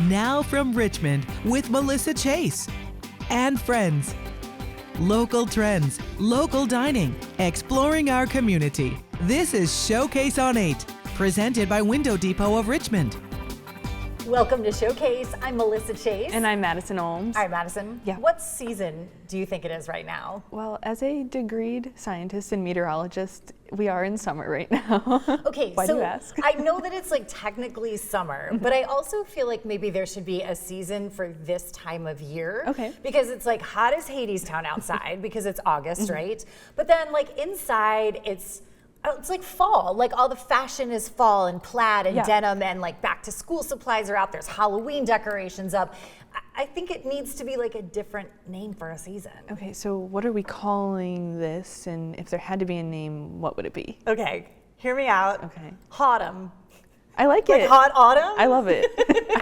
Now from Richmond with Melissa Chase and friends. Local trends, local dining, exploring our community. This is Showcase on 8, presented by Window Depot of Richmond. Welcome to Showcase. I'm Melissa Chase. And I'm Madison Olms. All right, Madison. Yeah. What season do you think it is right now? Well, as a degreed scientist and meteorologist, we are in summer right now. Okay, Why so do you ask? I know that it's like technically summer, but I also feel like maybe there should be a season for this time of year. Okay. Because it's like hot as Hadestown outside because it's August, right? But then like inside it's like fall, like all the fashion is fall and plaid and denim and like back to school supplies are out. There's Halloween decorations up. I think it needs to be like a different name for a season. Okay, so what are we calling this? And if there had to be a name, what would it be? Okay, hear me out. Okay. Autumn. I like Like it. hot autumn? I love it.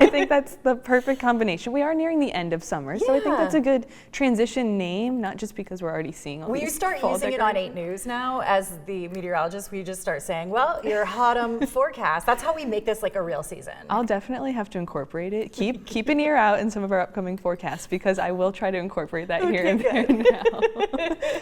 I think that's the perfect combination. We are nearing the end of summer, so I think that's a good transition name, not just because we're already seeing all Will these you start fall using it on 8 decorations. News now as the meteorologist? We just start saying, well, your autumn forecast. That's how we make this like a real season. I'll definitely have to incorporate it. Keep an ear out in some of our upcoming forecasts because I will try to incorporate that here and there now.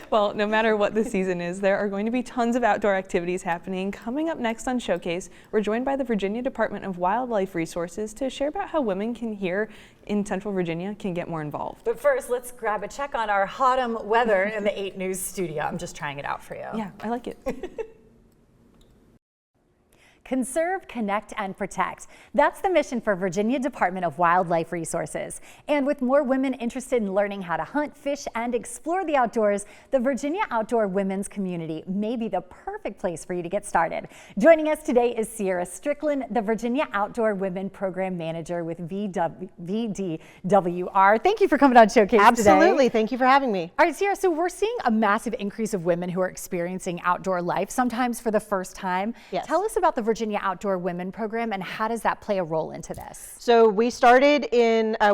Well, no matter what the season is, there are going to be tons of outdoor activities happening. Coming up next on Showcase, we're joined by the Virginia Department of Wildlife Resources to share about how women here in Central Virginia can get more involved. But first, let's grab a check on our autumn weather in the 8 News studio. I'm just trying it out for you. Yeah, I like it. Conserve, connect, and protect. That's the mission for Virginia Department of Wildlife Resources. And with more women interested in learning how to hunt, fish, and explore the outdoors, the Virginia Outdoor Women's Community may be the perfect place for you to get started. Joining us today is Sierra Strickland, the Virginia Outdoor Women Program Manager with VDWR. Thank you for coming on Showcase today. Absolutely. Thank you for having me. All right, Sierra, so we're seeing a massive increase of women who are experiencing outdoor life, sometimes for the first time. Yes. Tell us about the Virginia Outdoor Women Program and how does that play a role into this? So we started in, I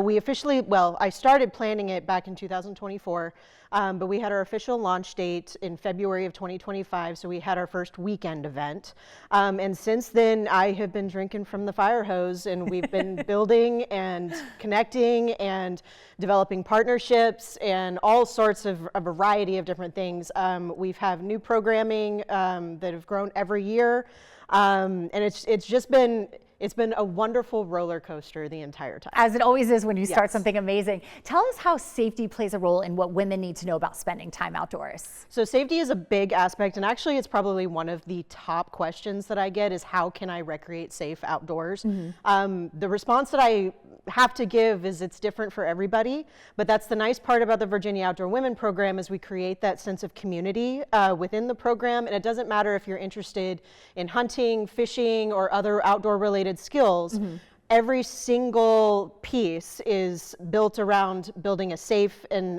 started planning it back in 2024, but we had our official launch date in February of 2025, so we had our first weekend event. And since then, I have been drinking from the fire hose, and we've been building and connecting and developing partnerships and all sorts of a variety of different things. We've had new programming that have grown every year. And it's been a wonderful roller coaster the entire time. As it always is when you start something amazing. Tell us how safety plays a role in what women need to know about spending time outdoors. So safety is a big aspect, and actually it's probably one of the top questions that I get is how can I recreate safe outdoors? The response that I have to give is it's different for everybody, but that's the nice part about the Virginia Outdoor Women Program is we create that sense of community within the program, and it doesn't matter if you're interested in hunting, fishing, or other outdoor related skills. Every single piece is built around building a safe and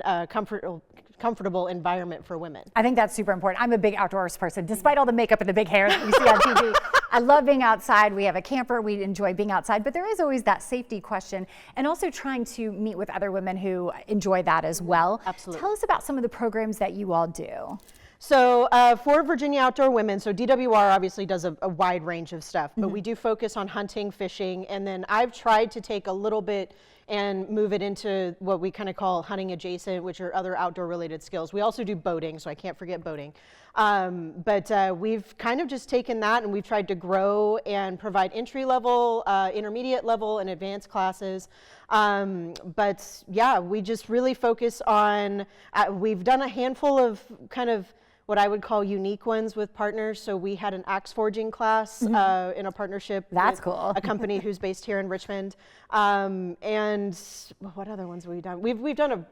comfortable environment for women. I think that's super important. I'm a big outdoors person, despite all the makeup and the big hair that we see on TV. I love being outside. We have a camper. We enjoy being outside, but there is always that safety question and also trying to meet with other women who enjoy that as well. Absolutely. Tell us about some of the programs that you all do. So for Virginia Outdoor Women, so DWR obviously does a wide range of stuff, but we do focus on hunting, fishing, and then I've tried to take a little bit and move it into what we kind of call hunting adjacent, which are other outdoor related skills. We also do boating, so I can't forget boating. But we've kind of just taken that and we've tried to grow and provide entry level, intermediate level, and advanced classes. But yeah, we just really focus on, we've done a handful of kind of what I would call unique ones with partners. So we had an axe forging class in a partnership That's with cool. a company who's based here in Richmond. And what other ones have we done? We've done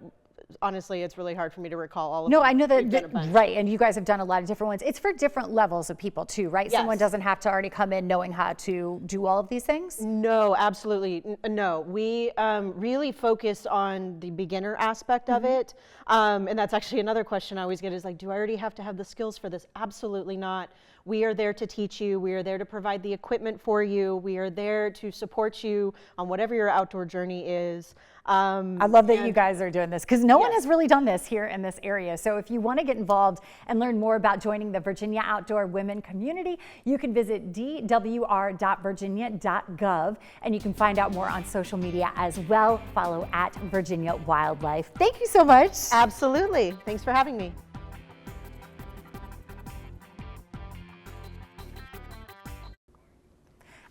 honestly, it's really hard for me to recall all of them. No, I know We've done a that, bunch. right, and you guys have done a lot of different ones. It's for different levels of people too, right? Yes. Someone doesn't have to already come in knowing how to do all of these things? No, absolutely. No, we really focus on the beginner aspect of it. And that's actually another question I always get is like, do I already have to have the skills for this? Absolutely not. we are there to teach you. We are there to provide the equipment for you. We are there to support you on whatever your outdoor journey is. I love that you guys are doing this because no one has really done this here in this area. So if you want to get involved and learn more about joining the Virginia Outdoor Women community, you can visit dwr.virginia.gov and you can find out more on social media as well. Follow at Virginia Wildlife. Thank you so much. Absolutely. Thanks for having me.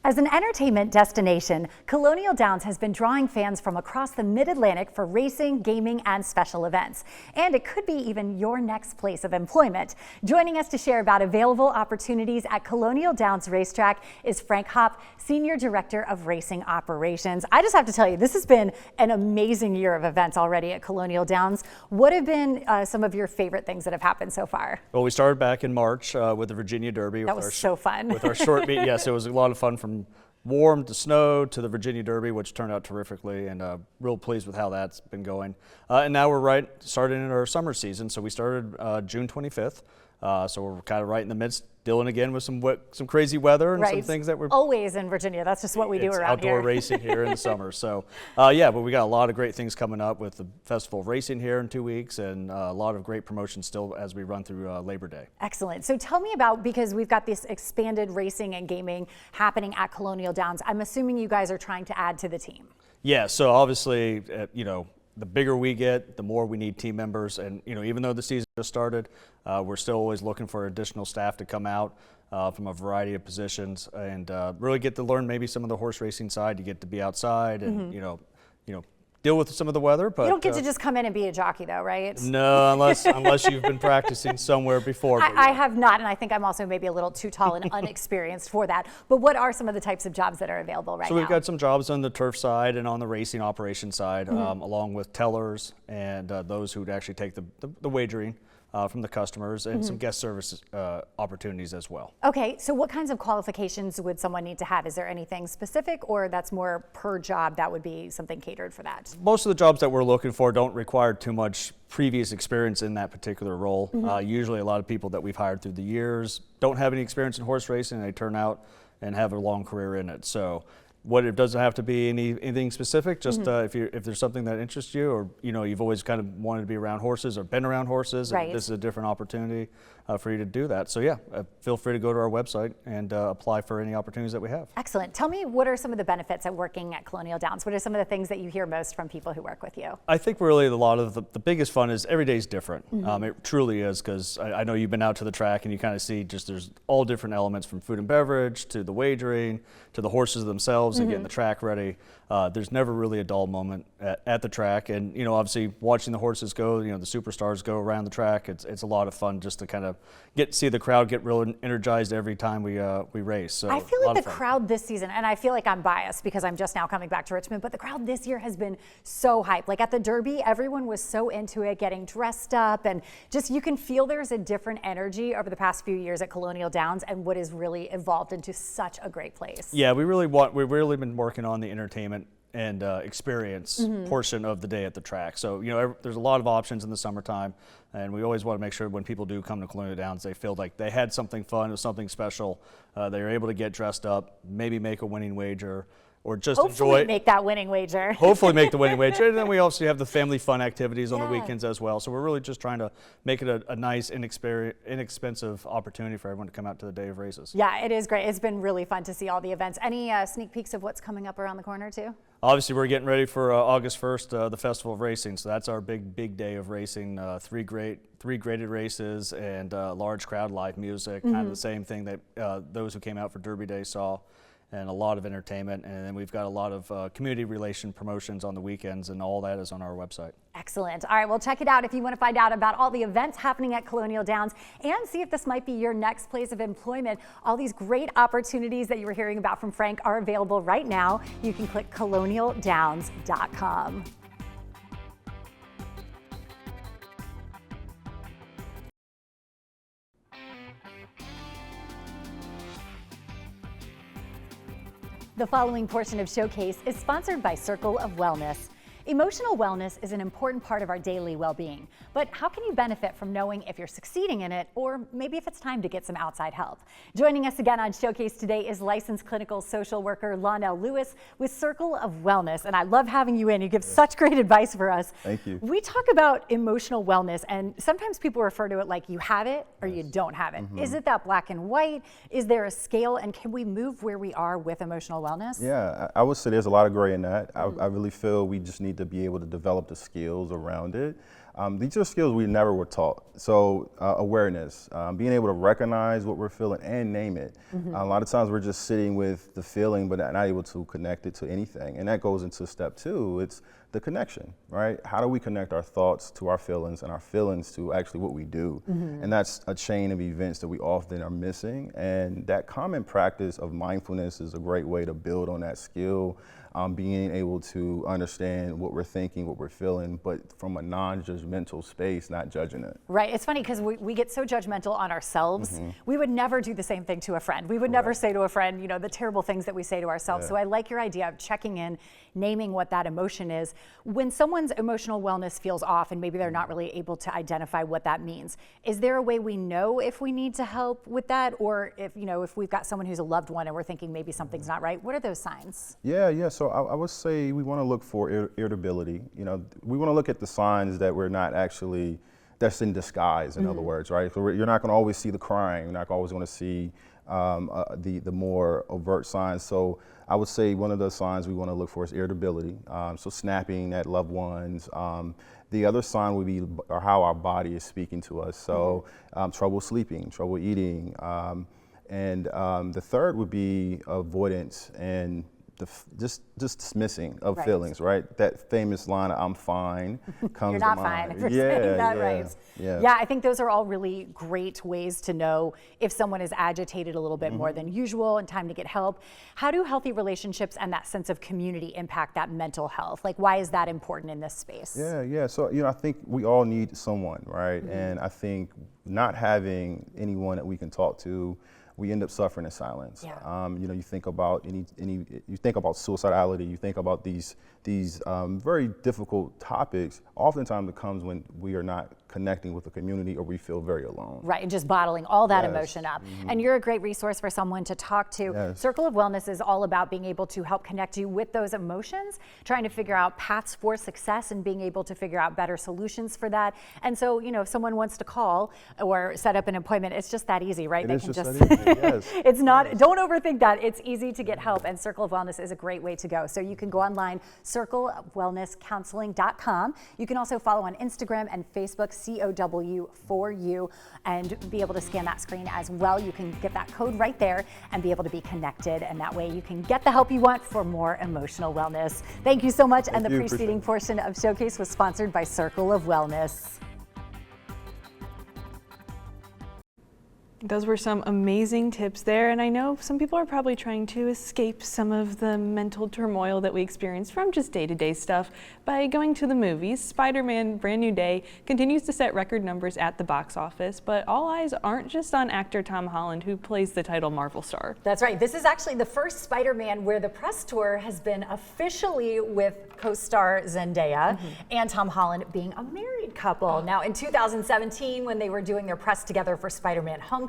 As an entertainment destination, Colonial Downs has been drawing fans from across the Mid-Atlantic for racing, gaming, and special events. And it could be even your next place of employment. Joining us to share about available opportunities at Colonial Downs Racetrack is Frank Hopp, Senior Director of Racing Operations. I just have to tell you, this has been an amazing year of events already at Colonial Downs. What have been some of your favorite things that have happened so far? Well, we started back in March with the Virginia Derby. That was so fun. With our short meet, yes, it was a lot of fun from warm to snow to the Virginia Derby, which turned out terrifically, and real pleased with how that's been going. And now we're starting in our summer season. So we started June 25th. So we're kind of right in the midst, dealing again with some crazy weather and some things that we're always in Virginia. That's just what we do around outdoor here. racing here in the summer. So yeah, but we got a lot of great things coming up with the Festival of Racing here in 2 weeks, and a lot of great promotions still as we run through Labor Day. Excellent. So tell me about, because we've got this expanded racing and gaming happening at Colonial Downs. I'm assuming you guys are trying to add to the team. Yeah. So obviously, you know, the bigger we get, the more we need team members. And, you know, even though the season just started, we're still always looking for additional staff to come out from a variety of positions and really get to learn maybe some of the horse racing side. You get to be outside and, you know, deal with some of the weather. But you don't get to just come in and be a jockey though, right? No, unless you've been practicing somewhere before. I have not, and I think I'm also maybe a little too tall and unexperienced for that. But what are some of the types of jobs that are available right now? So we've got some jobs on the turf side and on the racing operation side, along with tellers and those who would actually take the wagering from the customers, and some guest service opportunities as well. Okay, so what kinds of qualifications would someone need to have? Is there anything specific, or that's more per job that would be something catered for that? Most of the jobs that we're looking for don't require too much previous experience in that particular role. Usually a lot of people that we've hired through the years don't have any experience in horse racing, and they turn out and have a long career in it. So it doesn't have to be anything specific, just if there's something that interests you, or you've always kind of wanted to be around horses or been around horses, and this is a different opportunity for you to do that. So yeah, feel free to go to our website and apply for any opportunities that we have. Excellent. Tell me, what are some of the benefits of working at Colonial Downs? What are some of the things that you hear most from people who work with you? I think really a lot of the biggest fun is every day is different. It truly is, because I know you've been out to the track and you kind of see there's all different elements, from food and beverage to the wagering to the horses themselves and getting the track ready. There's never really a dull moment at the track, and obviously watching the horses go, the superstars go around the track. It's a lot of fun just to kind of see the crowd get real energized every time we race. So I feel like the crowd this season, and I feel like I'm biased because I'm just now coming back to Richmond, but the crowd this year has been so hyped. Like at the Derby, everyone was so into it, getting dressed up, and just you can feel there's a different energy over the past few years at Colonial Downs, and what has really evolved into such a great place. Yeah, we've really been working on the entertainment and experience portion of the day at the track. So there's a lot of options in the summertime, and we always want to make sure when people do come to Colonial Downs, they feel like they had something fun, it was something special. They were able to get dressed up, maybe make a winning wager, or just hopefully make that winning wager. Hopefully make the winning wager. And then we also have the family fun activities on the weekends as well. So we're really just trying to make it a nice, inexpensive opportunity for everyone to come out to the day of races. Yeah, it is great. It's been really fun to see all the events. Any sneak peeks of what's coming up around the corner too? Obviously, we're getting ready for August 1st, the Festival of Racing. So that's our big day of racing. Three graded races and large crowd, live music, kind of the same thing that those who came out for Derby Day saw, and a lot of entertainment. And then we've got a lot of community relation promotions on the weekends, and all that is on our website. Excellent. All right, well, check it out if you want to find out about all the events happening at Colonial Downs and see if this might be your next place of employment. All these great opportunities that you were hearing about from Frank are available right now. You can click colonialdowns.com. The following portion of Showcase is sponsored by Circle of Wellness. Emotional wellness is an important part of our daily well-being, but how can you benefit from knowing if you're succeeding in it, or maybe if it's time to get some outside help? Joining us again on Showcase today is licensed clinical social worker Lonell Lewis with Circle of Wellness, and I love having you in. You give such great advice for us. Thank you. We talk about emotional wellness, and sometimes people refer to it like you have it or you don't have it. Is it that black and white? Is there a scale, and can we move where we are with emotional wellness? Yeah, I would say there's a lot of gray in that. I really feel we just need to be able to develop the skills around it. These are skills we never were taught. So awareness, being able to recognize what we're feeling and name it. A lot of times we're just sitting with the feeling but not able to connect it to anything. And that goes into step 2. It's the connection, right? How do we connect our thoughts to our feelings and our feelings to actually what we do? And that's a chain of events that we often are missing. And that common practice of mindfulness is a great way to build on that skill. Being able to understand what we're thinking, what we're feeling, but from a non-judgmental space, not judging it. Right. It's funny because we get so judgmental on ourselves. We would never do the same thing to a friend. We would never say to a friend, you know, the terrible things that we say to ourselves. So I like your idea of checking in, naming what that emotion is. When someone's emotional wellness feels off and maybe they're not really able to identify what that means, is there a way we know if we need to help with that? Or if, you know, if we've got someone who's a loved one and we're thinking maybe something's not right, what are those signs? Yeah. So I would say we want to look for irritability. You know, we want to look at the signs that we're not actually, that's in disguise, in other words, right? So you're not going to always see the crying. You're not always going to see the more overt signs. So I would say one of the signs we want to look for is irritability. So snapping at loved ones. The other sign would be how our body is speaking to us. So trouble sleeping, trouble eating. And the third would be avoidance and just dismissing of feelings, right? That famous line, "I'm fine," comes You're not to fine mind. for saying that, right? Yeah. I think those are all really great ways to know if someone is agitated a little bit more than usual and time to get help. How do healthy relationships and that sense of community impact that mental health? Like, why is that important in this space? Yeah. So, you know, I think we all need someone, right? And I think not having anyone that we can talk to, we end up suffering in silence. You know, you think about you think about suicidality, you think about these very difficult topics. Oftentimes it comes when we are not connecting with the community or we feel very alone. Right, and just bottling all that emotion up. And you're a great resource for someone to talk to. Circle of Wellness is all about being able to help connect you with those emotions, trying to figure out paths for success and being able to figure out better solutions for that. And so, you know, if someone wants to call or set up an appointment, it's just that easy, right? It is just that easy, yes. It's not, don't overthink that. It's easy to get help, and Circle of Wellness is a great way to go. So you can go online, circleofwellnesscounseling.com. You can also follow on Instagram and Facebook, COW4U, and be able to scan that screen as well. You can get that code right there and be able to be connected, and that way you can get the help you want for more emotional wellness. Thank you so much. And the preceding portion of Showcase was sponsored by Circle of Wellness. Those were some amazing tips there, and I know some people are probably trying to escape some of the mental turmoil that we experience from just day-to-day stuff by going to the movies. Spider-Man Brand New Day continues to set record numbers at the box office, but all eyes aren't just on actor Tom Holland, who plays the title Marvel star. That's right. This is actually the first Spider-Man where the press tour has been officially with co-star Zendaya and Tom Holland being a married couple. Now, in 2017, when they were doing their press together for Spider-Man Homecoming,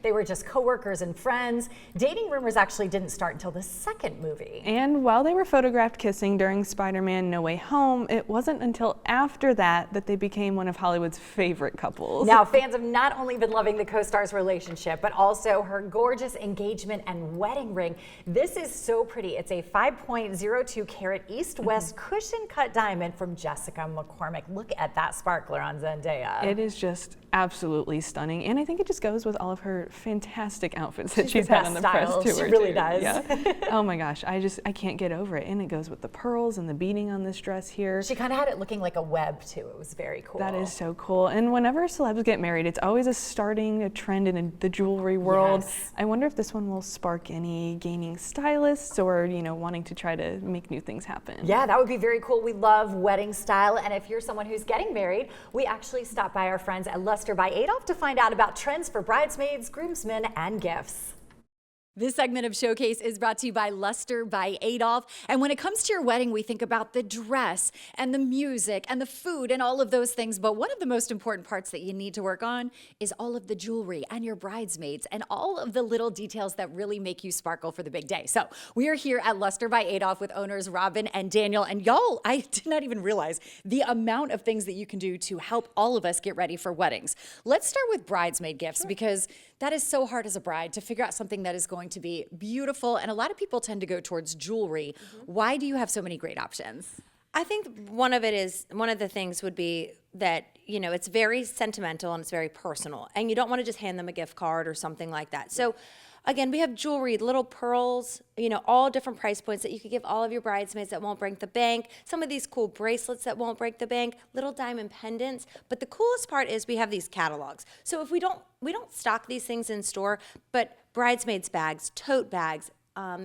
they were just co-workers and friends. Dating rumors actually didn't start until the second movie. And while they were photographed kissing during Spider-Man No Way Home, it wasn't until after that that they became one of Hollywood's favorite couples. Now, fans have not only been loving the co-star's relationship, but also her gorgeous engagement and wedding ring. This is so pretty. It's a 5.02 carat East-West cushion-cut diamond from Jessica McCormick. Look at that sparkler on Zendaya. It is just absolutely stunning, and I think it just goes with all of her fantastic outfits that she's had on the press tour. She really too. does. Yeah. Oh my gosh, I can't get over it. And it goes with the pearls and the beading on this dress here. She kind of had it looking like a web too. It was very cool. That is so cool. And whenever celebs get married, it's always starting a trend in the jewelry world. Yes. I wonder if this one will spark any gaining stylists or, you know, wanting to try to make new things happen. Yeah, that would be very cool. We love wedding style. And if you're someone who's getting married, we actually stopped by our friends at Luster by Adolph to find out about trends for bridesmaids, groomsmen, and gifts. This segment of Showcase is brought to you by Luster by Adolph. And when it comes to your wedding, we think about the dress and the music and the food and all of those things. But one of the most important parts that you need to work on is all of the jewelry and your bridesmaids and all of the little details that really make you sparkle for the big day. So we are here at Luster by Adolph with owners Robin and Daniel. And y'all, I did not even realize the amount of things that you can do to help all of us get ready for weddings. Let's start with bridesmaid gifts because that is so hard as a bride to figure out something that is going to be beautiful. And a lot of people tend to go towards jewelry. Why do you have so many great options? I think one of the things would be that, you know, it's very sentimental and it's very personal. And you don't want to just hand them a gift card or something like that. So again, we have jewelry, little pearls, you know, all different price points that you could give all of your bridesmaids that won't break the bank. Some of these cool bracelets that won't break the bank, little diamond pendants. But the coolest part is we have these catalogs. So if we don't stock these things in store, but bridesmaids bags, tote bags,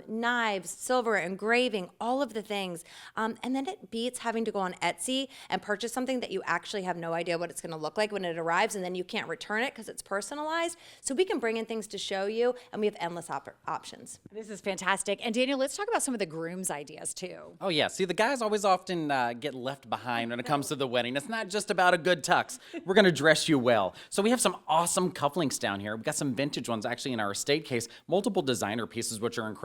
knives, silver, engraving, all of the things. And then it beats having to go on Etsy and purchase something that you actually have no idea what it's going to look like when it arrives, and then you can't return it because it's personalized. So we can bring in things to show you, and we have endless options. This is fantastic. And Daniel, let's talk about some of the groom's ideas too. Oh yeah, see the guys always often get left behind when it comes to the wedding. It's not just about a good tux. We're gonna dress you well. So we have some awesome cufflinks down here. We've got some vintage ones actually in our estate case, multiple designer pieces which are incredible.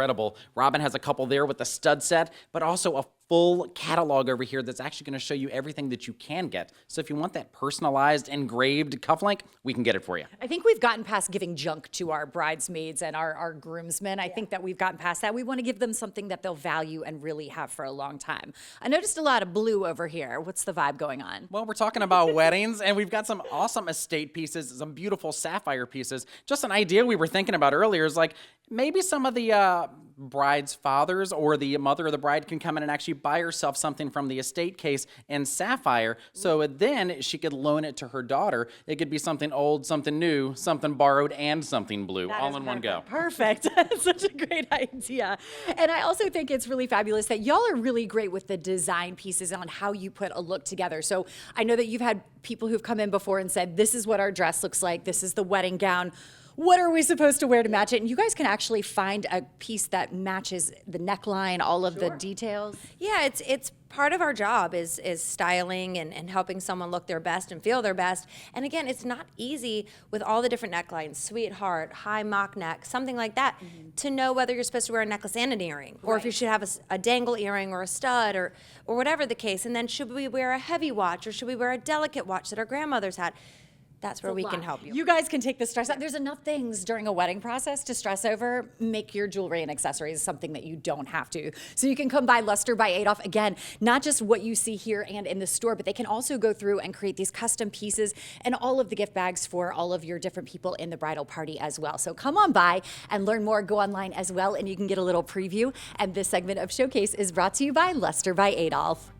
Robin has a couple there with the stud set, but also a full catalog over here that's actually going to show you everything that you can get. So if you want that personalized, engraved cufflink, we can get it for you. I think we've gotten past giving junk to our bridesmaids and our groomsmen. I think that we've gotten past that. We want to give them something that they'll value and really have for a long time. I noticed a lot of blue over here. What's the vibe going on? Well, we're talking about weddings, and we've got some awesome estate pieces, some beautiful sapphire pieces. Just an idea we were thinking about earlier is like maybe some of the bride's fathers or the mother of the bride can come in and actually buy herself something from the estate case in sapphire, so then she could loan it to her daughter. It could be something old, something new, something borrowed, and something blue, all in one go. Perfect. That's such a great idea. And I also think it's really fabulous that y'all are really great with the design pieces on how you put a look together. So I know that you've had people who've come in before and said, this is what our dress looks like, this is the wedding gown. What are we supposed to wear to match it? And you guys can actually find a piece that matches the neckline, all of the details. Yeah, it's part of our job is styling and helping someone look their best and feel their best. And again, it's not easy with all the different necklines, sweetheart, high mock neck, something like that, to know whether you're supposed to wear a necklace and an earring, or if you should have a dangle earring or a stud or whatever the case. And then should we wear a heavy watch or should we wear a delicate watch that our grandmothers had? That's where we can help you. You guys can take the stress out. There's enough things during a wedding process to stress over. Make your jewelry and accessories something that you don't have to. So you can come by Luster by Adolph. Again, not just what you see here and in the store, but they can also go through and create these custom pieces and all of the gift bags for all of your different people in the bridal party as well. So come on by and learn more. Go online as well, and you can get a little preview. And this segment of Showcase is brought to you by Luster by Adolph.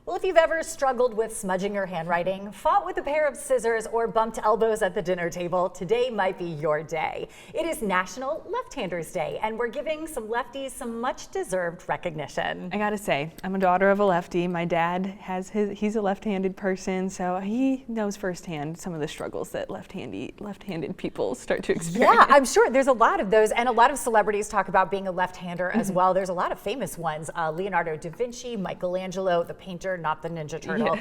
Well, if you've ever struggled with smudging your handwriting, fought with a pair of scissors, or bumped elbows at the dinner table, today might be your day. It is National Left-Handers Day, and we're giving some lefties some much-deserved recognition. I gotta say, I'm a daughter of a lefty. My dad he's a left-handed person, so he knows firsthand some of the struggles that left-handed people start to experience. Yeah, I'm sure there's a lot of those, and a lot of celebrities talk about being a left-hander as well. There's a lot of famous ones. Leonardo da Vinci, Michelangelo, the painter, not the Ninja Turtle.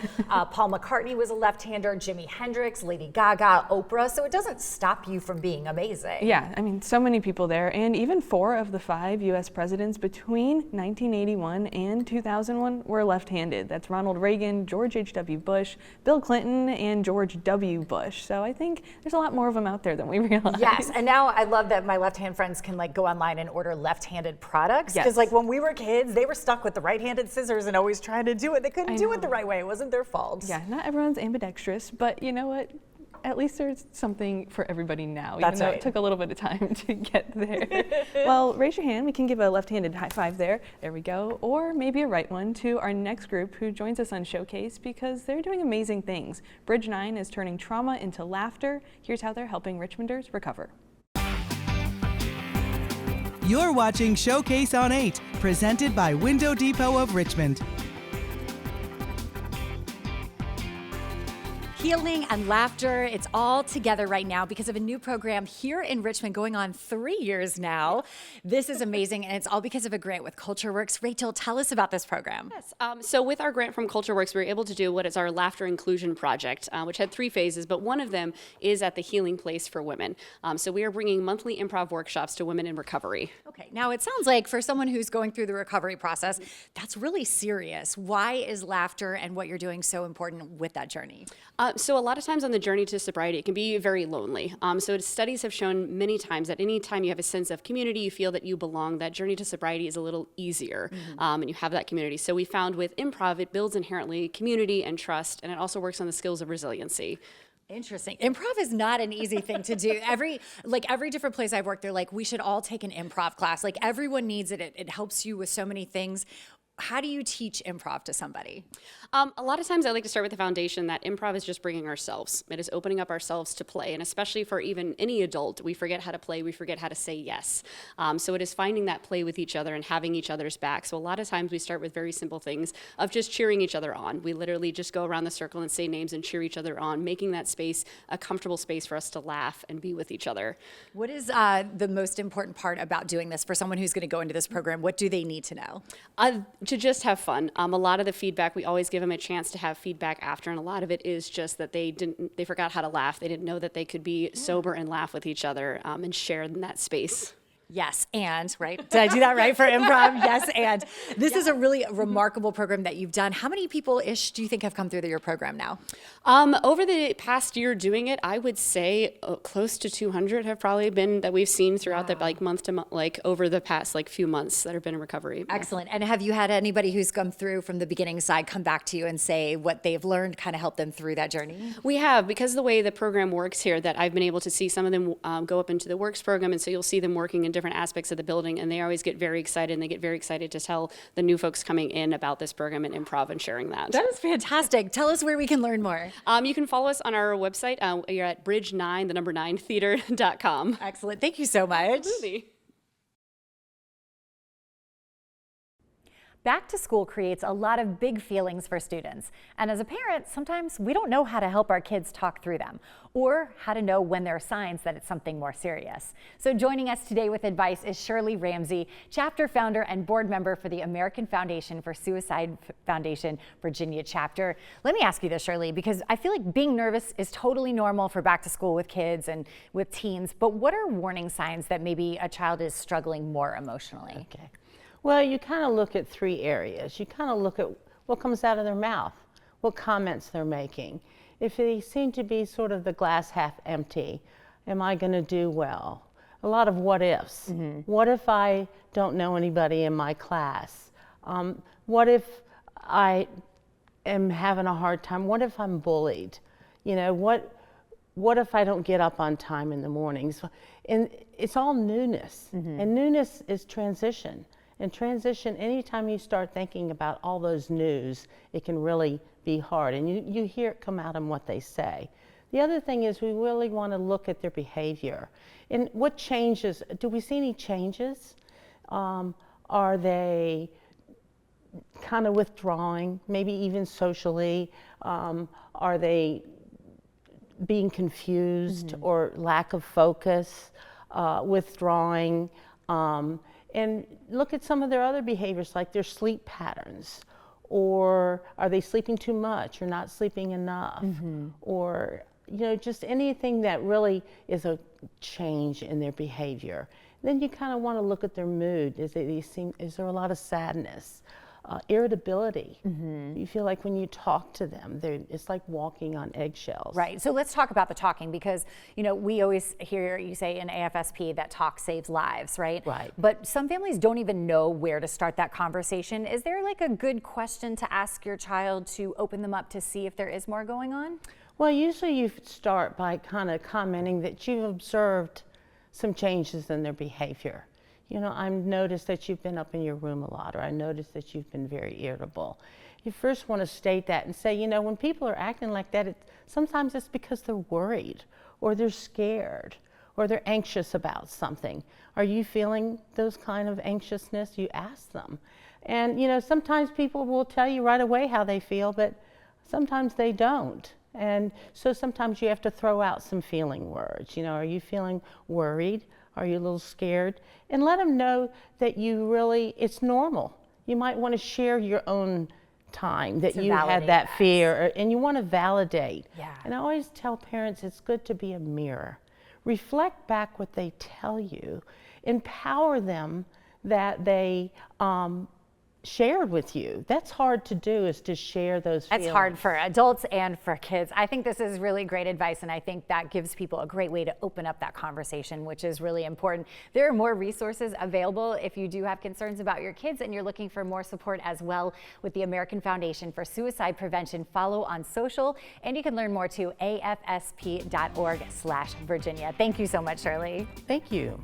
Paul McCartney was a left-hander, Jimi Hendrix, Lady Gaga, Oprah, so it doesn't stop you from being amazing. Yeah, I mean, so many people there, and even 4 of the 5 U.S. presidents between 1981 and 2001 were left-handed. That's Ronald Reagan, George H.W. Bush, Bill Clinton, and George W. Bush. So I think there's a lot more of them out there than we realize. Yes, and now I love that my left-hand friends can like go online and order left-handed products, because like when we were kids, they were stuck with the right-handed scissors and always trying to do it. They couldn't do it the right way. It wasn't their fault. Yeah, not everyone's ambidextrous, but you know what? At least there's something for everybody now, even That's though right. it took a little bit of time to get there. Well, raise your hand. We can give a left-handed high five there. There we go. Or maybe a right one to our next group who joins us on Showcase because they're doing amazing things. Bridge 9 is turning trauma into laughter. Here's how they're helping Richmonders recover. You're watching Showcase on 8, presented by Window Depot of Richmond. Healing and laughter, it's all together right now because of a new program here in Richmond going on 3 years now. This is amazing, and it's all because of a grant with CultureWorks. Rachel, tell us about this program. Yes. So with our grant from CultureWorks, we were able to do what is our Laughter Inclusion Project, which had 3 phases, but one of them is at the Healing Place for Women. So we are bringing monthly improv workshops to women in recovery. Okay, now it sounds like for someone who's going through the recovery process, that's really serious. Why is laughter and what you're doing so important with that journey? So a lot of times on the journey to sobriety, it can be very lonely. So studies have shown many times that any time you have a sense of community, you feel that you belong, that journey to sobriety is a little easier, and you have that community. So we found with improv, it builds inherently community and trust, and it also works on the skills of resiliency. Interesting. Improv is not an easy thing to do. Every different place I've worked, they're like, we should all take an improv class. Like everyone needs it. It helps you with so many things. How do you teach improv to somebody? A lot of times I like to start with the foundation that improv is just bringing ourselves. It is opening up ourselves to play, and especially for even any adult, we forget how to play, we forget how to say yes. So it is finding that play with each other and having each other's back. So a lot of times we start with very simple things of just cheering each other on. We literally just go around the circle and say names and cheer each other on, making that space a comfortable space for us to laugh and be with each other. What is the most important part about doing this for someone who's going to go into this program? What do they need to know? To just have fun. A lot of the feedback, we always give them a chance to have feedback after, and a lot of it is just that they forgot how to laugh. They didn't know that they could be sober and laugh with each other and share in that space. Yes, and, right? Did I do that right for improv? Yes, and. This is a really remarkable program that you've done. How many people-ish do you think have come through your program now? Over the past year doing it, I would say close to 200 have probably been that we've seen throughout the month to month, over the past few months that have been in recovery. Excellent. And have you had anybody who's come through from the beginning side come back to you and say what they've learned kind of help them through that journey? We have, because of the way the program works here, that I've been able to see some of them go up into the works program, and so you'll see them working in different aspects of the building, and they always get very excited, and they get very excited to tell the new folks coming in about this program and improv and sharing that. That is fantastic. Tell us where we can learn more. You can follow us on our website. You're at bridge9theater.com. Excellent. Thank you so much. Absolutely. Back to school creates a lot of big feelings for students. And as a parent, sometimes we don't know how to help our kids talk through them or how to know when there are signs that it's something more serious. So joining us today with advice is Shirley Ramsey, chapter founder and board member for the American Foundation for Suicide Foundation Virginia chapter. Let me ask you this, Shirley, because I feel like being nervous is totally normal for back to school with kids and with teens, but what are warning signs that maybe a child is struggling more emotionally? Okay. Well, you kind of look at 3 areas. You kind of look at what comes out of their mouth, what comments they're making. If they seem to be sort of the glass half empty, am I going to do well? A lot of what ifs. What if I don't know anybody in my class? What if I am having a hard time? What if I'm bullied? You know, what if I don't get up on time in the mornings? And it's all newness. And newness is transition. And transition, anytime you start thinking about all those news, it can really be hard. And you hear it come out in what they say. The other thing is we really want to look at their behavior. And what changes, do we see any changes? Are they kind of withdrawing, maybe even socially? Are they being confused or lack of focus, withdrawing? And look at some of their other behaviors, like their sleep patterns, or are they sleeping too much or not sleeping enough, or just anything that really is a change in their behavior. Then you kind of want to look at their mood. Is there a lot of sadness, irritability? You feel like when you talk to them, it's like walking on eggshells. Right. So let's talk about the talking, because we always hear you say in AFSP that talk saves lives, right? Right. But some families don't even know where to start that conversation. Is there like a good question to ask your child to open them up to see if there is more going on? Well, usually you start by kind of commenting that you've observed some changes in their behavior. I've noticed that you've been up in your room a lot, or I noticed that you've been very irritable. You first want to state that and say, when people are acting like that, sometimes it's because they're worried, or they're scared, or they're anxious about something. Are you feeling those kind of anxiousness? You ask them. And you know, sometimes people will tell you right away how they feel, but sometimes they don't. And so sometimes you have to throw out some feeling words. You know, are you feeling worried? Are you a little scared? And let them know that you really, it's normal. You might want to share your own time that you had that fear, and you want to validate. Yeah. And I always tell parents it's good to be a mirror. Reflect back what they tell you. Empower them that they shared with you. That's hard to do, is to share those feelings. That's hard for adults and for kids. I think this is really great advice, and I think that gives people a great way to open up that conversation, which is really important. There are more resources available if you do have concerns about your kids and you're looking for more support as well with the American Foundation for Suicide Prevention. Follow on social, and you can learn more to afsp.org/Virginia. Thank you so much, Shirley. Thank you.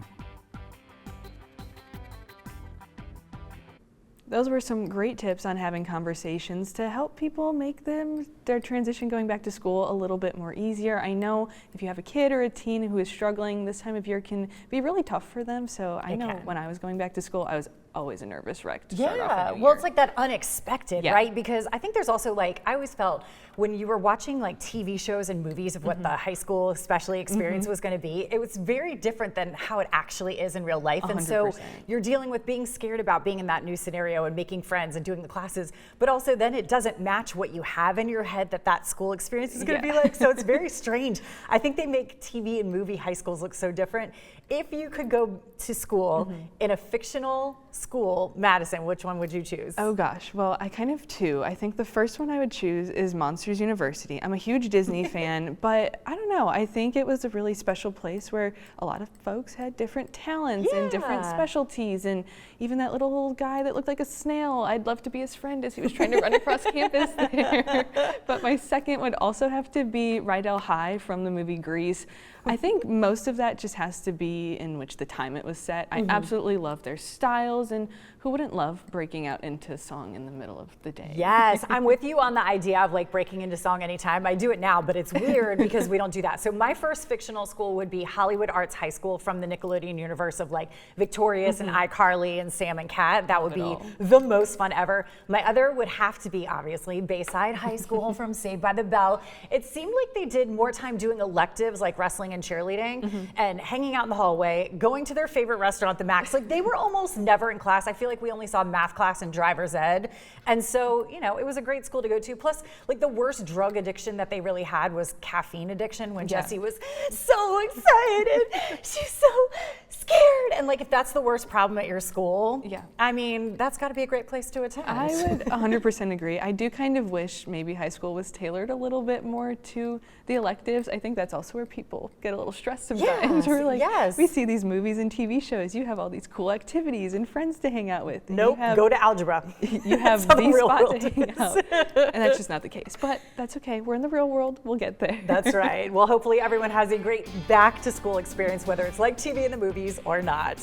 Those were some great tips on having conversations to help people make their transition going back to school a little bit more easier. I know if you have a kid or a teen who is struggling, this time of year can be really tough for them. So I know when I was going back to school, I was always a nervous wreck to start off a new well, year. it's like that unexpected, right? Because I think there's also like, I always felt when you were watching like TV shows and movies of what the high school especially experience was going to be, it was very different than how it actually is in real life. 100%. And so you're dealing with being scared about being in that new scenario and making friends and doing the classes, but also then it doesn't match what you have in your head that school experience is going to be like. So it's very strange. I think they make TV and movie high schools look so different. If you could go to school in a fictional school, Madison, which one would you choose? Oh gosh, well, I kind of two. I think the first one I would choose is Monsters University. I'm a huge Disney fan, but I don't know, I think it was a really special place where a lot of folks had different talents and different specialties, and even that little guy that looked like a snail, I'd love to be his friend as he was trying to run across campus there. But my second would also have to be Rydell High from the movie Grease. I think most of that just has to be in which the time it was set. I absolutely love their styles, and who wouldn't love breaking out into song in the middle of the day? Yes, I'm with you on the idea of like breaking into song anytime. I do it now, but it's weird because we don't do that. So my first fictional school would be Hollywood Arts High School from the Nickelodeon universe of like Victorious and iCarly and Sam and Cat. That would be the most fun ever. My other would have to be obviously Bayside High School from Saved by the Bell. It seemed like they did more time doing electives like wrestling and cheerleading and hanging out in the hallway, going to their favorite restaurant, the Max. Like they were almost never in class. I feel like we only saw math class and driver's ed. And so, you know, it was a great school to go to. Plus, like the worst drug addiction that they really had was caffeine addiction when Jessie was so excited. She's so scared. And like if that's the worst problem at your school, I mean, that's got to be a great place to attend. I would 100% agree. I do kind of wish maybe high school was tailored a little bit more to the electives. I think that's also where people get a little stressed sometimes. We're like, we see these movies and TV shows. You have all these cool activities and friends to hang out with. Nope, go to algebra. You have the spot to hang out. And that's just not the case. But that's okay. We're in the real world. We'll get there. That's right. Well, hopefully everyone has a great back to school experience, whether it's like TV in the movies or not.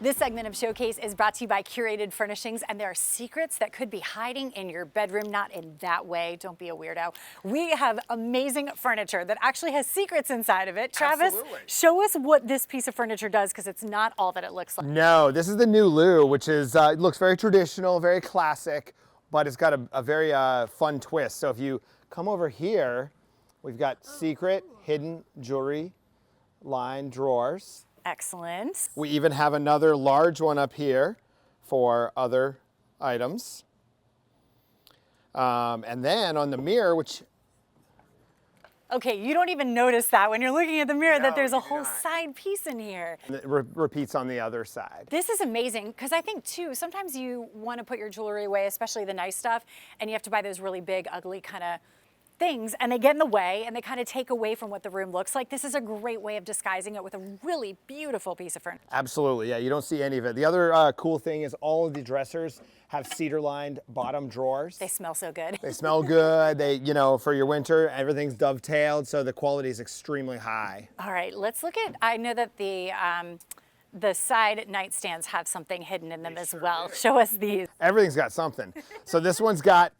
This segment of Showcase is brought to you by Curated Furnishings, and there are secrets that could be hiding in your bedroom, not in that way. Don't be a weirdo. We have amazing furniture that actually has secrets inside of it. Travis, show us what this piece of furniture does, because it's not all that it looks like. No, this is the new Lou, which is it looks very traditional, very classic, but it's got a very fun twist. So if you come over here, we've got secret, hidden jewelry line drawers. Excellent. We even have another large one up here for other items. And then on the mirror, which... Okay, you don't even notice that when you're looking at the mirror that there's a whole side piece in here. It repeats on the other side. This is amazing, because I think too, sometimes you want to put your jewelry away, especially the nice stuff, and you have to buy those really big, ugly kind of things, and they get in the way and they kind of take away from what the room looks like. This is a great way of disguising it with a really beautiful piece of furniture. Absolutely, yeah, you don't see any of it. The other cool thing is all of the dressers have cedar-lined bottom drawers. They smell so good. They smell good. They, you know, for your winter, everything's dovetailed, so the quality is extremely high. All right, let's look at, I know that the the side nightstands have something hidden in them as well. Show us these. Everything's got something. So this one's got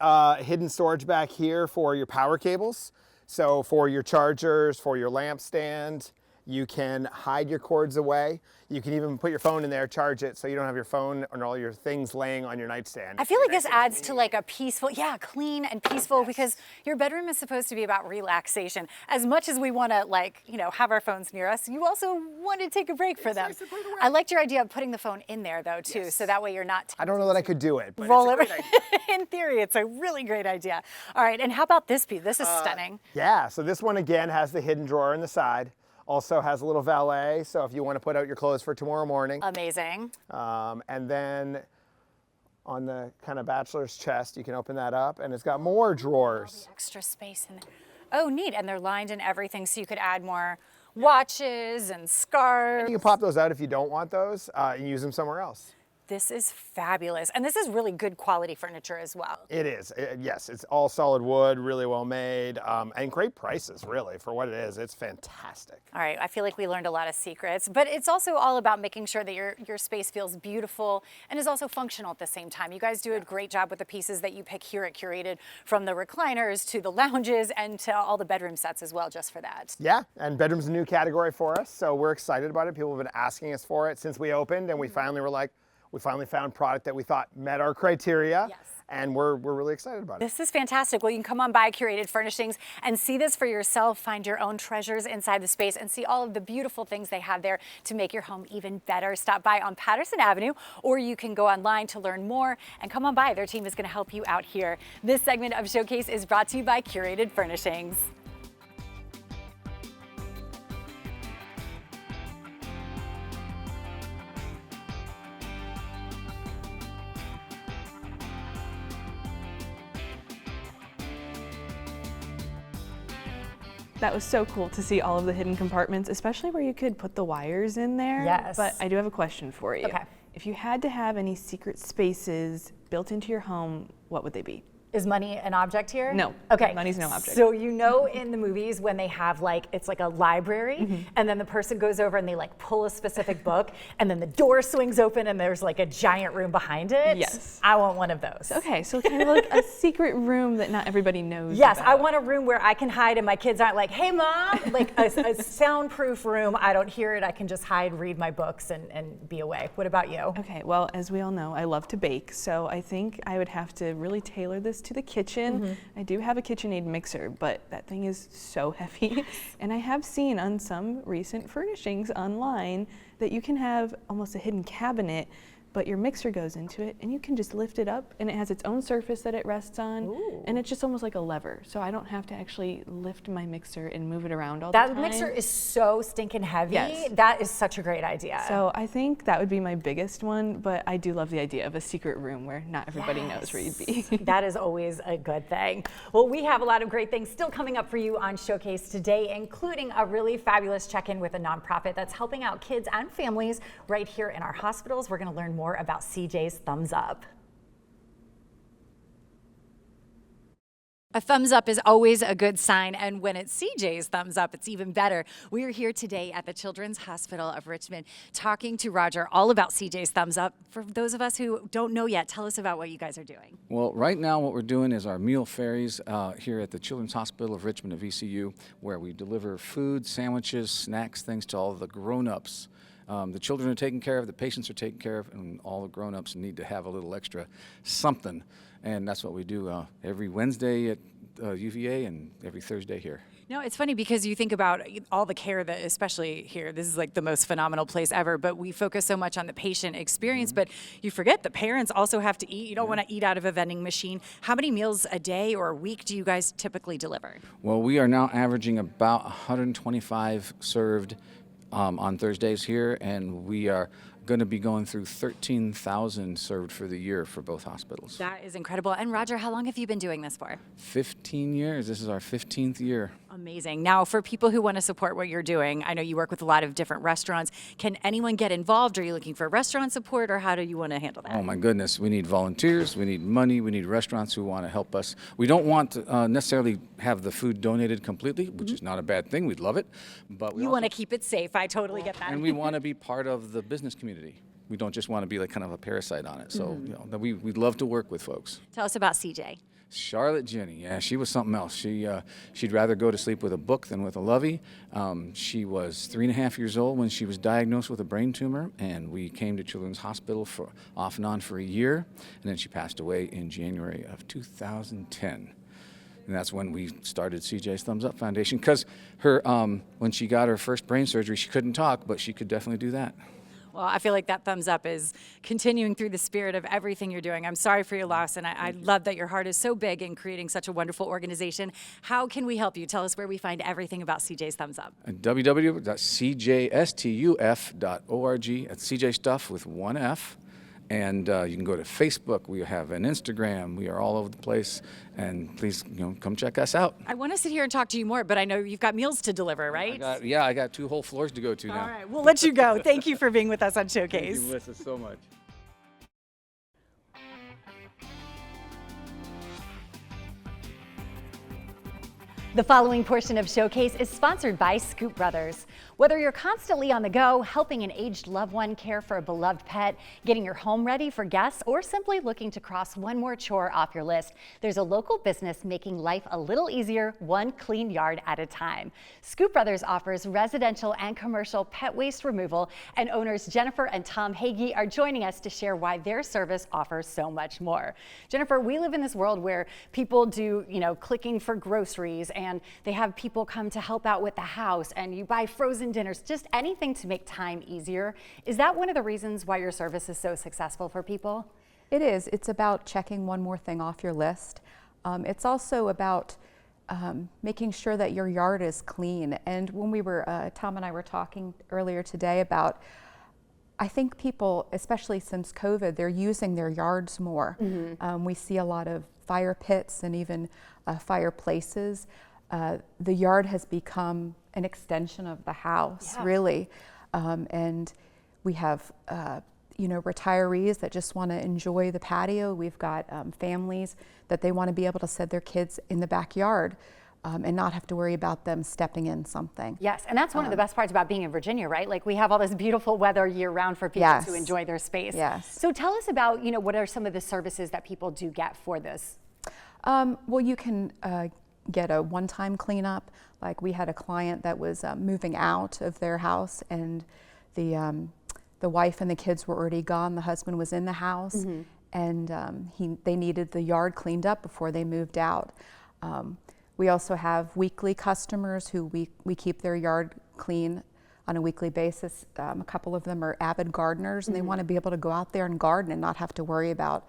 hidden storage back here for your power cables. So for your chargers, for your lamp stand, you can hide your cords away. You can even put your phone in there, charge it, so you don't have your phone and all your things laying on your nightstand. I feel like this adds to like a peaceful, clean and peaceful, because your bedroom is supposed to be about relaxation. As much as we want to, like, you know, have our phones near us, you also want to take a break for them. I liked your idea of putting the phone in there though too, so that way you're not. I don't know that I could do it, but roll it's a it. great idea. In theory, it's a really great idea. All right, and how about this piece? This is stunning. Yeah, so this one again has the hidden drawer in the side. Also has a little valet, so if you want to put out your clothes for tomorrow morning. Amazing. And then on the kind of bachelor's chest, you can open that up, and it's got more drawers. Extra space in there. Oh, neat. And they're lined and everything, so you could add more watches and scarves. You can pop those out if you don't want those and use them somewhere else. This is fabulous. And this is really good quality furniture as well. It is, yes. It's all solid wood, really well made, and great prices, really, for what it is. It's fantastic. All right, I feel like we learned a lot of secrets, but it's also all about making sure that your space feels beautiful and is also functional at the same time. You guys do a great job with the pieces that you pick here at Curated, from the recliners to the lounges and to all the bedroom sets as well, just for that. Yeah, and bedroom's a new category for us, so we're excited about it. People have been asking us for it since we opened, and we finally were like, we finally found product that we thought met our criteria. Yes. And we're really excited about it. This is fantastic. Well, you can come on by Curated Furnishings and see this for yourself, find your own treasures inside the space, and see all of the beautiful things they have there to make your home even better. Stop by on Patterson Avenue, or you can go online to learn more and come on by. Their team is going to help you out here. This segment of Showcase is brought to you by Curated Furnishings. That was so cool to see all of the hidden compartments, especially where you could put the wires in there. Yes. But I do have a question for you. Okay. If you had to have any secret spaces built into your home, what would they be? Is money an object here? No. Okay. Money's no object. So you know in the movies when they have like, it's like a library, and then the person goes over and they like pull a specific book, and then the door swings open and there's like a giant room behind it? Yes. I want one of those. Okay, so kind of like a secret room that not everybody knows Yes, about. I want a room where I can hide and my kids aren't like, hey mom, like a soundproof room. I don't hear it. I can just hide, read my books and be away. What about you? Okay, well, as we all know, I love to bake, so I think I would have to really tailor this to the kitchen. I do have a KitchenAid mixer, but that thing is so heavy. And I have seen on some recent furnishings online that you can have almost a hidden cabinet, but your mixer goes into it and you can just lift it up and it has its own surface that it rests on. Ooh. And it's just almost like a lever. So I don't have to actually lift my mixer and move it around all the time. That mixer is so stinking heavy. Yes. That is such a great idea. So I think that would be my biggest one, but I do love the idea of a secret room where not everybody knows where you'd be. That is always a good thing. Well, we have a lot of great things still coming up for you on Showcase today, including a really fabulous check-in with a nonprofit that's helping out kids and families right here in our hospitals. We're going to learn more about CJ's Thumbs Up. A thumbs up is always a good sign, and when it's CJ's thumbs up, it's even better. We are here today at the Children's Hospital of Richmond talking to Roger all about CJ's thumbs up. For those of us who don't know yet, tell us about what you guys are doing. Well, right now what we're doing is our meal ferries here at the Children's Hospital of Richmond at VCU, where we deliver food, sandwiches, snacks, things to all of the grown-ups. The children are taken care of, the patients are taken care of, and all the grown-ups need to have a little extra something. And that's what we do every Wednesday at UVA and every Thursday here. No, it's funny because you think about all the care that, especially here, this is like the most phenomenal place ever, but we focus so much on the patient experience, but you forget the parents also have to eat. You don't want to eat out of a vending machine. How many meals a day or a week do you guys typically deliver? Well, we are now averaging about 125 served on Thursdays here, and we are going to be going through 13,000 served for the year for both hospitals. That is incredible. And Roger, how long have you been doing this for? 15 years. This is our 15th year. Amazing. Now, for people who want to support what you're doing, I know you work with a lot of different restaurants. Can anyone get involved? Are you looking for restaurant support, or how do you want to handle that? Oh my goodness, we need volunteers, we need money, we need restaurants who want to help us. We don't want to necessarily have the food donated completely, which is not a bad thing, we'd love it. But You want to keep it safe. I totally get that. And we want to be part of the business community. We don't just want to be like kind of a parasite on it. So we'd love to work with folks. Tell us about CJ. Charlotte Jenny, yeah, she was something else. She'd rather go to sleep with a book than with a lovey. She was 3.5 years old when she was diagnosed with a brain tumor, and we came to Children's Hospital for off and on for a year, and then she passed away in January of 2010. And that's when we started CJ's Thumbs Up Foundation, because her when she got her first brain surgery, she couldn't talk, but she could definitely do that. Well, I feel like that thumbs up is continuing through the spirit of everything you're doing. I'm sorry for your loss, and I love that your heart is so big in creating such a wonderful organization. How can we help you? Tell us where we find everything about CJ's Thumbs Up. www.cjstuf.org. That's CJ Stuff with one F. And you can go to Facebook. We have an Instagram. We are all over the place. And please, come check us out. I want to sit here and talk to you more, but I know you've got meals to deliver, right? I got 2 whole floors to go to now. All right, we'll let you go. Thank you for being with us on Showcase. Thank you, Melissa, so much. The following portion of Showcase is sponsored by Scoop Brothers. Whether you're constantly on the go, helping an aged loved one care for a beloved pet, getting your home ready for guests, or simply looking to cross one more chore off your list, there's a local business making life a little easier, one clean yard at a time. Scoop Brothers offers residential and commercial pet waste removal, and owners Jennifer and Tom Hagee are joining us to share why their service offers so much more. Jennifer, we live in this world where people do, clicking for groceries, and they have people come to help out with the house, and you buy frozen dinners, just anything to make time easier. Is that one of the reasons why your service is so successful for people? It is. It's about checking one more thing off your list. It's also about making sure that your yard is clean. And when we were, Tom and I were talking earlier today about, I think people, especially since COVID, they're using their yards more. We see a lot of fire pits and even fireplaces. The yard has become an extension of the house, really. And we have, retirees that just want to enjoy the patio. We've got families that they want to be able to set their kids in the backyard and not have to worry about them stepping in something. Yes, and that's one of the best parts about being in Virginia, right? Like, we have all this beautiful weather year-round for people to enjoy their space. Yes. So tell us about, what are some of the services that people do get for this? Well, you can get a one-time cleanup. Like, we had a client that was moving out of their house, and the wife and the kids were already gone. The husband was in the house, and they needed the yard cleaned up before they moved out. We also have weekly customers who we keep their yard clean on a weekly basis. A couple of them are avid gardeners, and they want to be able to go out there and garden and not have to worry about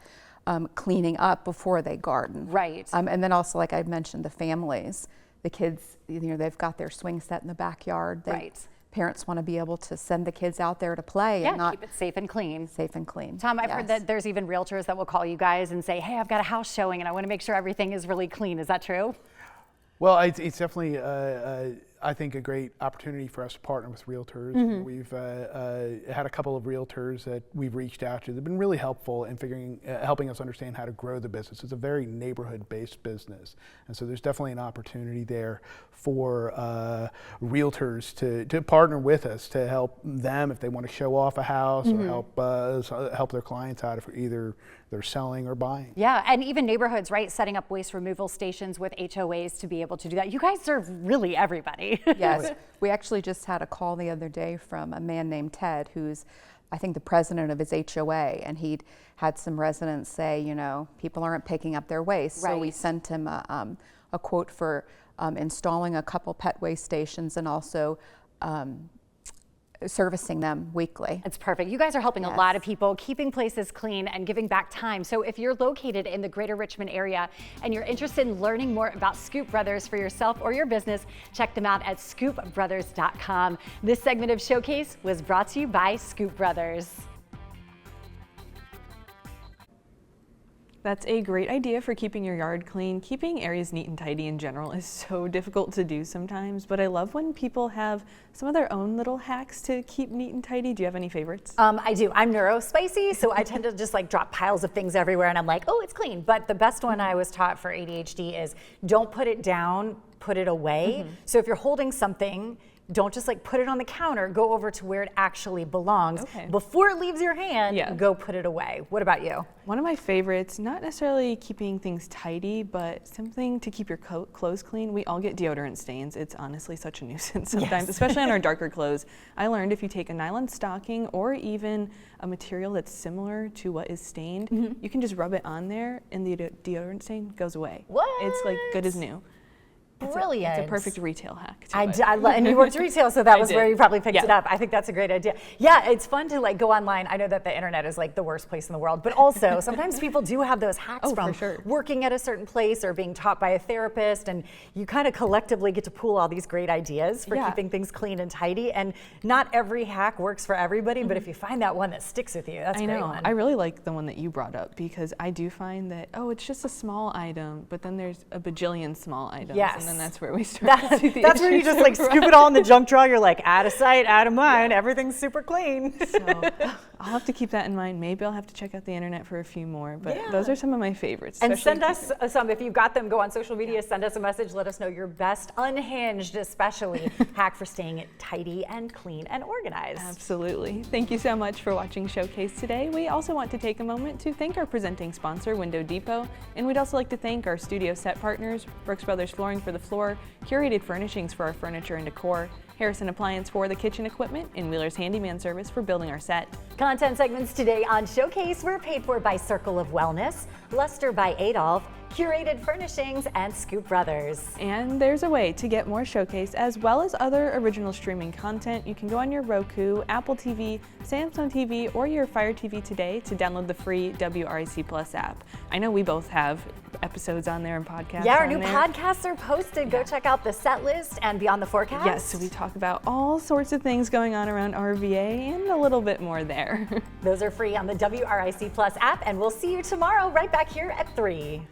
cleaning up before they garden. Right. And then also, like I mentioned, the families, the kids, they've got their swing set in the backyard. Parents want to be able to send the kids out there to play and not keep it safe and clean. Safe and clean. Tom, I've heard that there's even realtors that will call you guys and say, hey, I've got a house showing and I want to make sure everything is really clean. Is that true? Well, it's definitely, I think, a great opportunity for us to partner with realtors. We've had a couple of realtors that we've reached out to. They've been really helpful in helping us understand how to grow the business. It's a very neighborhood-based business, and so there's definitely an opportunity there for realtors to partner with us to help them if they want to show off a house or help their clients out if either they're selling or buying. Yeah, and even neighborhoods, right? Setting up waste removal stations with HOAs to be able to do that. You guys serve really everybody. Yes, we actually just had a call the other day from a man named Ted, who's, I think, the president of his HOA, and he'd had some residents say, people aren't picking up their waste. So we sent him a quote for installing a couple pet waste stations and also servicing them weekly. That's perfect. You guys are helping a lot of people, keeping places clean and giving back time. So if you're located in the greater Richmond area and you're interested in learning more about Scoop Brothers for yourself or your business, check them out at scoopbrothers.com. This segment of Showcase was brought to you by Scoop Brothers. That's a great idea for keeping your yard clean. Keeping areas neat and tidy in general is so difficult to do sometimes, but I love when people have some of their own little hacks to keep neat and tidy. Do you have any favorites? I do. I'm neurospicy, so I tend to just like drop piles of things everywhere and I'm like, oh, it's clean. But the best one I was taught for ADHD is don't put it down, put it away. So if you're holding something, don't just like put it on the counter, go over to where it actually belongs. Before it leaves your hand, go put it away. What about you? One of my favorites, not necessarily keeping things tidy, but something to keep your clothes clean. We all get deodorant stains. It's honestly such a nuisance sometimes, especially on our darker clothes. I learned if you take a nylon stocking or even a material that's similar to what is stained, you can just rub it on there and the deodorant stain goes away. What? It's like good as new. Brilliant. It's a perfect retail hack. And you worked retail, so that was where you probably picked it up. I think that's a great idea. Yeah, it's fun to like go online. I know that the internet is like the worst place in the world, but also sometimes people do have those hacks from working at a certain place or being taught by a therapist, and you kind of collectively get to pool all these great ideas for keeping things clean and tidy. And not every hack works for everybody, but if you find that one that sticks with you, that's a great one. I really like the one that you brought up because I do find that, it's just a small item, but then there's a bajillion small items. And then that's where we start to see the That's where you just like scoop it all in the junk drawer. You're like, out of sight, out of mind. Everything's super clean. So I'll have to keep that in mind. Maybe I'll have to check out the internet for a few more, but those are some of my favorites. And send us some, if you've got them, go on social media, send us a message, let us know your best unhinged, especially hack for staying tidy and clean and organized. Absolutely. Thank you so much for watching Showcase today. We also want to take a moment to thank our presenting sponsor, Window Depot, and we'd also like to thank our studio set partners, Brooks Brothers Flooring for the floor, Curated Furnishings for our furniture and decor, Harrison Appliance for the kitchen equipment, and Wheeler's Handyman Service for building our set. Content segments today on Showcase were paid for by Circle of Wellness, Luster by Adolph, Curated Furnishings, and Scoop Brothers. And there's a way to get more Showcase as well as other original streaming content. You can go on your Roku, Apple TV, Samsung TV, or your Fire TV today to download the free WRIC Plus app. I know we both have episodes on there and podcasts. Yeah, our new podcasts are posted. Go check out the set list and Beyond the Forecast. Yes, so we talk about all sorts of things going on around RVA and a little bit more there. Those are free on the WRIC Plus app, and we'll see you tomorrow right back here at 3.